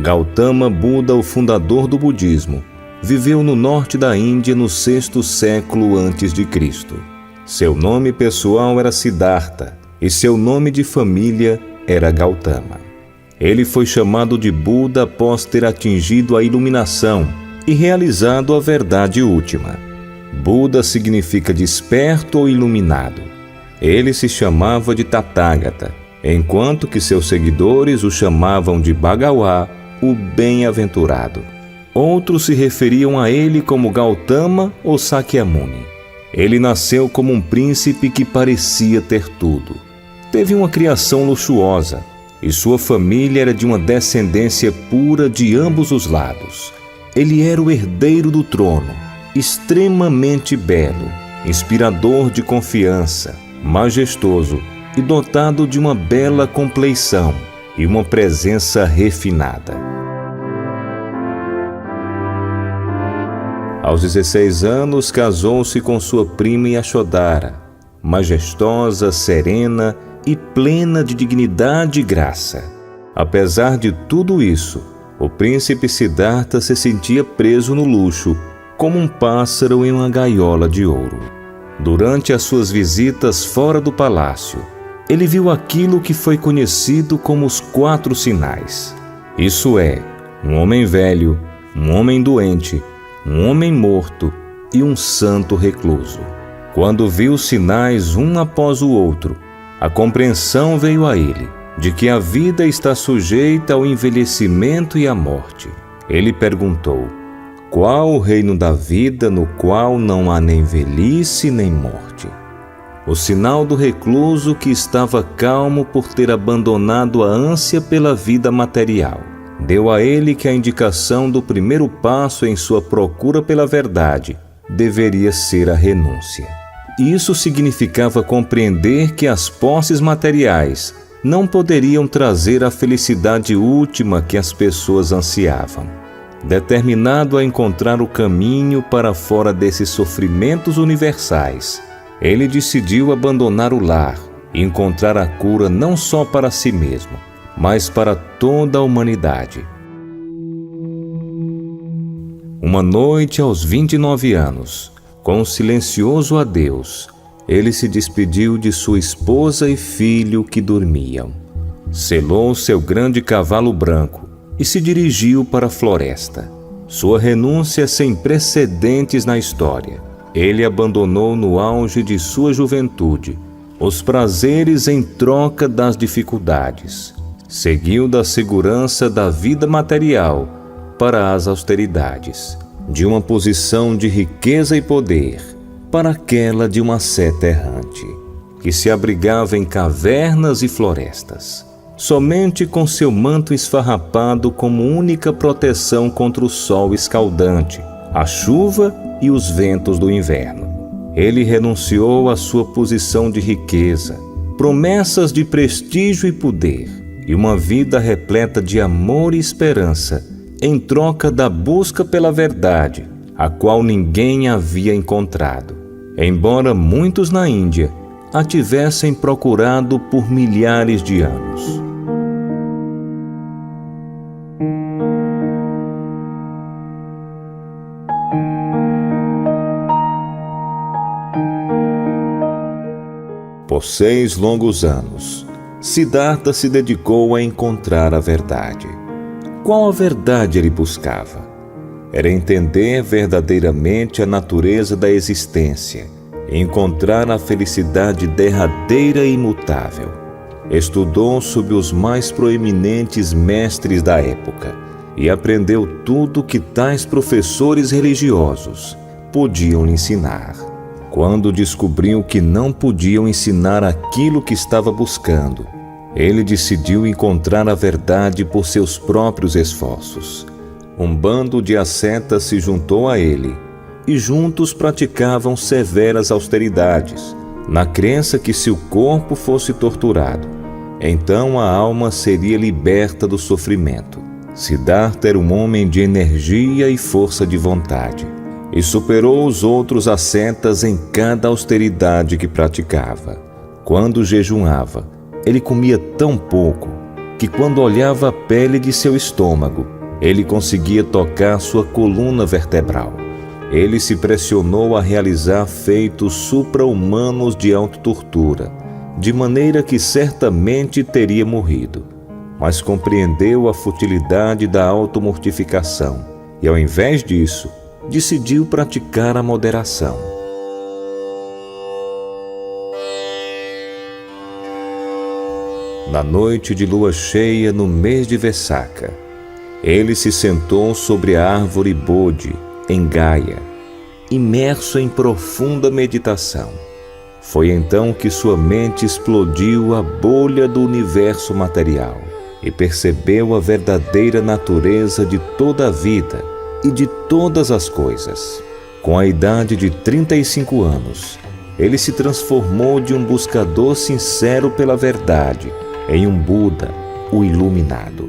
Gautama Buda, o fundador do budismo, viveu no norte da Índia no 6º século a.C. Seu nome pessoal era Siddhartha e seu nome de família era Gautama. Ele foi chamado de Buda após ter atingido a iluminação e realizado a verdade última. Buda significa desperto ou iluminado. Ele se chamava de Tathagata, enquanto que seus seguidores o chamavam de Bhagawa, o bem-aventurado. Outros se referiam a ele como Gautama ou Sakyamuni. Ele nasceu como um príncipe que parecia ter tudo. Teve uma criação luxuosa e sua família era de uma descendência pura de ambos os lados. Ele era o herdeiro do trono, extremamente belo, inspirador de confiança, majestoso e dotado de uma bela compleição e uma presença refinada. Aos 16 anos, casou-se com sua prima Yashodhara, majestosa, serena e plena de dignidade e graça. Apesar de tudo isso, o príncipe Siddhartha se sentia preso no luxo, como um pássaro em uma gaiola de ouro. Durante as suas visitas fora do palácio, ele viu aquilo que foi conhecido como os 4 sinais. Isso é, um homem velho, um homem doente, um homem morto e um santo recluso. Quando viu os sinais um após o outro, a compreensão veio a ele de que a vida está sujeita ao envelhecimento e à morte. Ele perguntou: qual o reino da vida no qual não há nem velhice nem morte? O sinal do recluso que estava calmo por ter abandonado a ânsia pela vida material. Deu a ele que a indicação do primeiro passo em sua procura pela verdade deveria ser a renúncia. Isso significava compreender que as posses materiais não poderiam trazer a felicidade última que as pessoas ansiavam. Determinado a encontrar o caminho para fora desses sofrimentos universais, ele decidiu abandonar o lar e encontrar a cura não só para si mesmo, mas para toda a humanidade. Uma noite, aos 29 anos, com um silencioso adeus, ele se despediu de sua esposa e filho que dormiam. Selou seu grande cavalo branco e se dirigiu para a floresta. Sua renúncia sem precedentes na história. Ele abandonou no auge de sua juventude os prazeres em troca das dificuldades. Seguiu da segurança da vida material para as austeridades, de uma posição de riqueza e poder para aquela de uma seta errante, que se abrigava em cavernas e florestas, somente com seu manto esfarrapado como única proteção contra o sol escaldante, a chuva e os ventos do inverno. Ele renunciou à sua posição de riqueza, promessas de prestígio e poder, e uma vida repleta de amor e esperança, em troca da busca pela verdade, a qual ninguém havia encontrado, embora muitos na Índia a tivessem procurado por milhares de anos. Por 6 longos anos, Siddhartha se dedicou a encontrar a verdade. Qual a verdade ele buscava? Era entender verdadeiramente a natureza da existência e encontrar a felicidade derradeira e imutável. Estudou sob os mais proeminentes mestres da época e aprendeu tudo que tais professores religiosos podiam lhe ensinar. Quando descobriu que não podiam ensinar aquilo que estava buscando, ele decidiu encontrar a verdade por seus próprios esforços. Um bando de ascetas se juntou a ele e juntos praticavam severas austeridades, na crença que se o corpo fosse torturado, então a alma seria liberta do sofrimento. Siddhartha era um homem de energia e força de vontade, e superou os outros ascetas em cada austeridade que praticava. Quando jejuava, ele comia tão pouco que quando olhava a pele de seu estômago, ele conseguia tocar sua coluna vertebral. Ele se pressionou a realizar feitos supra-humanos de autotortura, de maneira que certamente teria morrido, mas compreendeu a futilidade da automortificação e, ao invés disso, decidiu praticar a moderação. Na noite de lua cheia no mês de Vessaka, ele se sentou sobre a árvore Bodhi, em Gaia, imerso em profunda meditação. Foi então que sua mente explodiu a bolha do universo material e percebeu a verdadeira natureza de toda a vida e de todas as coisas. Com a idade de 35 anos, ele se transformou de um buscador sincero pela verdade em um Buda, o iluminado.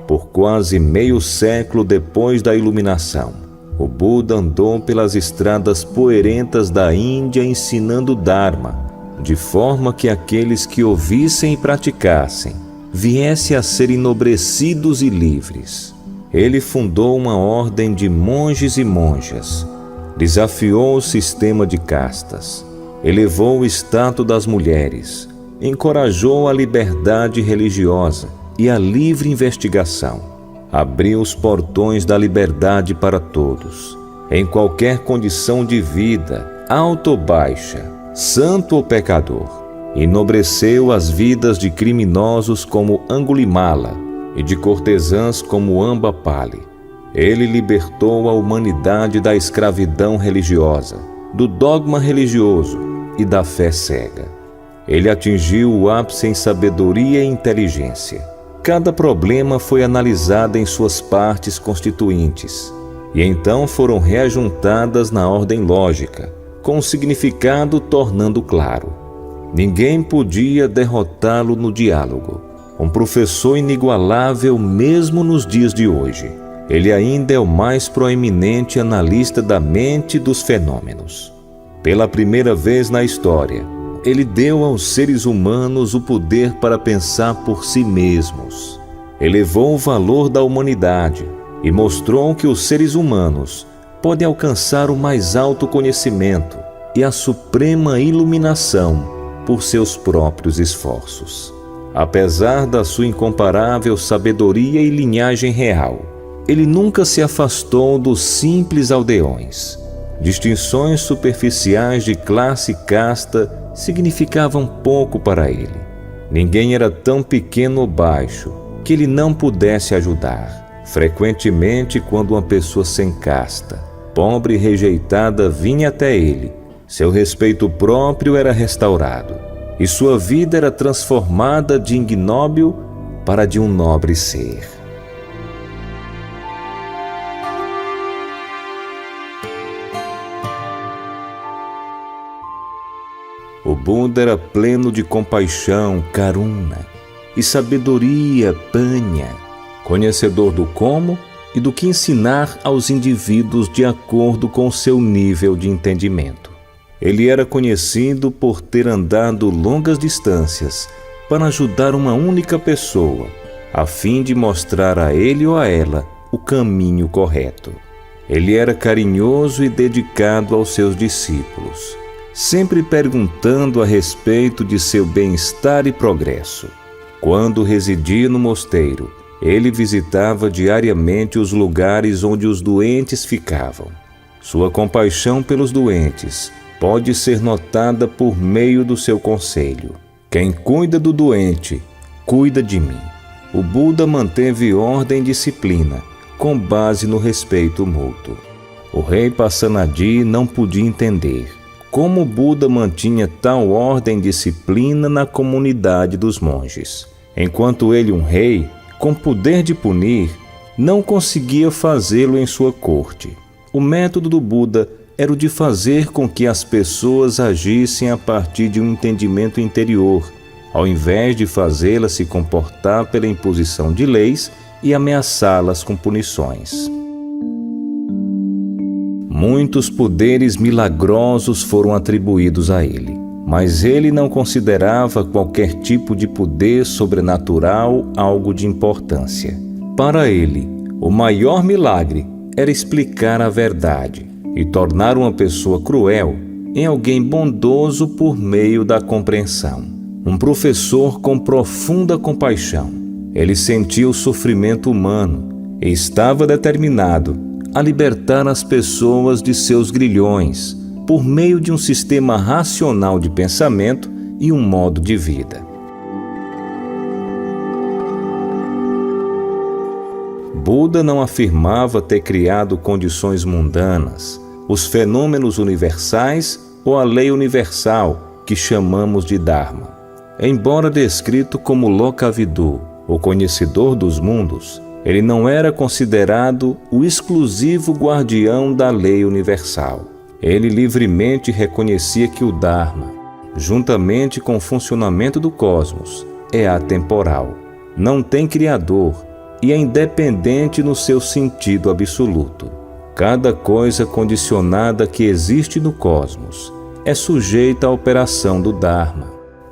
Por quase meio século depois da iluminação, o Buda andou pelas estradas poeirentas da Índia ensinando Dharma, de forma que aqueles que ouvissem e praticassem viessem a ser enobrecidos e livres. Ele fundou uma ordem de monges e monjas, desafiou o sistema de castas, elevou o status das mulheres, encorajou a liberdade religiosa e a livre investigação, abriu os portões da liberdade para todos, em qualquer condição de vida, alta ou baixa, santo ou pecador. Enobreceu as vidas de criminosos como Angulimala e de cortesãs como Ambapali. Ele libertou a humanidade da escravidão religiosa, do dogma religioso e da fé cega. Ele atingiu o ápice em sabedoria e inteligência. Cada problema foi analisado em suas partes constituintes e então foram reajuntadas na ordem lógica, com o significado tornando claro. Ninguém podia derrotá-lo no diálogo. Um professor inigualável mesmo nos dias de hoje. Ele ainda é o mais proeminente analista da mente e dos fenômenos. Pela primeira vez na história, ele deu aos seres humanos o poder para pensar por si mesmos. Elevou o valor da humanidade e mostrou que os seres humanos podem alcançar o mais alto conhecimento e a suprema iluminação por seus próprios esforços. Apesar da sua incomparável sabedoria e linhagem real, ele nunca se afastou dos simples aldeões. Distinções superficiais de classe e casta significavam pouco para ele. Ninguém era tão pequeno ou baixo que ele não pudesse ajudar. Frequentemente, quando uma pessoa sem casta, pobre e rejeitada, vinha até ele, seu respeito próprio era restaurado e sua vida era transformada de ignóbil para de um nobre ser. O Buda era pleno de compaixão, karuna, e sabedoria, panya, conhecedor do como e do que ensinar aos indivíduos de acordo com seu nível de entendimento. Ele era conhecido por ter andado longas distâncias para ajudar uma única pessoa, a fim de mostrar a ele ou a ela o caminho correto. Ele era carinhoso e dedicado aos seus discípulos, sempre perguntando a respeito de seu bem-estar e progresso. Quando residia no mosteiro, ele visitava diariamente os lugares onde os doentes ficavam. Sua compaixão pelos doentes pode ser notada por meio do seu conselho: quem cuida do doente, cuida de mim. O Buda manteve ordem e disciplina, com base no respeito mútuo. O rei Pasenadi não podia entender como o Buda mantinha tal ordem e disciplina na comunidade dos monges, enquanto ele, um rei, com poder de punir, não conseguia fazê-lo em sua corte. O método do Buda era o de fazer com que as pessoas agissem a partir de um entendimento interior, ao invés de fazê-las se comportar pela imposição de leis e ameaçá-las com punições. Muitos poderes milagrosos foram atribuídos a ele, mas ele não considerava qualquer tipo de poder sobrenatural algo de importância. Para ele, o maior milagre era explicar a verdade e tornar uma pessoa cruel em alguém bondoso por meio da compreensão. Um professor com profunda compaixão. Ele sentia o sofrimento humano e estava determinado a libertar as pessoas de seus grilhões por meio de um sistema racional de pensamento e um modo de vida. Buda não afirmava ter criado condições mundanas, os fenômenos universais ou a lei universal que chamamos de Dharma. Embora descrito como Lokavidu, o conhecedor dos mundos, ele não era considerado o exclusivo guardião da lei universal. Ele livremente reconhecia que o Dharma, juntamente com o funcionamento do cosmos, é atemporal, não tem criador e é independente no seu sentido absoluto. Cada coisa condicionada que existe no cosmos é sujeita à operação do Dharma.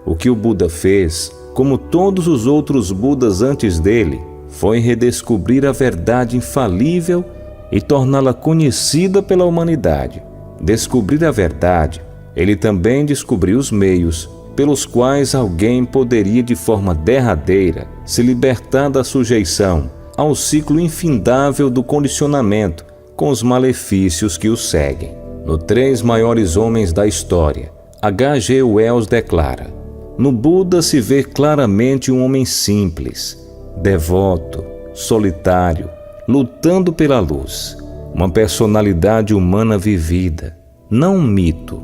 O que o Buda fez, como todos os outros Budas antes dele, foi redescobrir a verdade infalível e torná-la conhecida pela humanidade. Descobrir a verdade, ele também descobriu os meios pelos quais alguém poderia de forma derradeira se libertar da sujeição ao ciclo infindável do condicionamento com os malefícios que o seguem. No Três Maiores Homens da História, H.G. Wells declara: no Buda se vê claramente um homem simples, devoto, solitário, lutando pela luz, uma personalidade humana vivida, não um mito.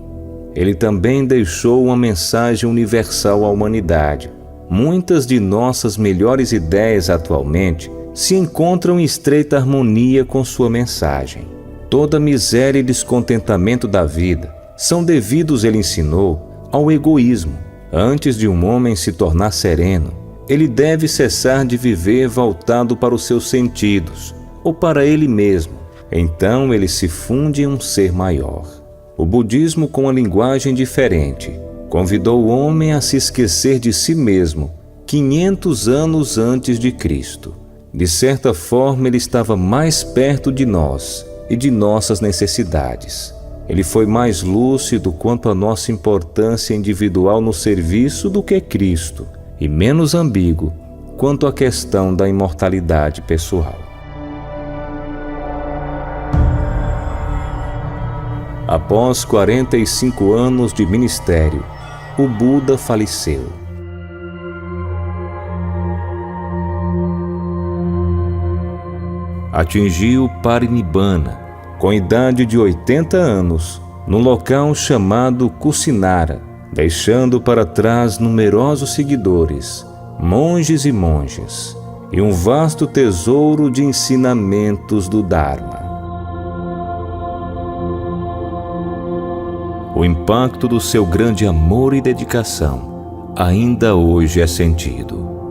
Ele também deixou uma mensagem universal à humanidade. Muitas de nossas melhores ideias atualmente se encontram em estreita harmonia com sua mensagem. Toda miséria e descontentamento da vida são devidos, ele ensinou, ao egoísmo. Antes de um homem se tornar sereno, ele deve cessar de viver voltado para os seus sentidos ou para ele mesmo. Então ele se funde em um ser maior. O budismo, com uma linguagem diferente, convidou o homem a se esquecer de si mesmo 500 anos antes de Cristo. De certa forma, ele estava mais perto de nós e de nossas necessidades. Ele foi mais lúcido quanto à nossa importância individual no serviço do que Cristo, e menos ambíguo quanto à questão da imortalidade pessoal. Após 45 anos de ministério, o Buda faleceu. Atingiu Parinibbana, com idade de 80 anos, no local chamado Kusinara, deixando para trás numerosos seguidores, monges e monjas, e um vasto tesouro de ensinamentos do Dharma. O impacto do seu grande amor e dedicação ainda hoje é sentido.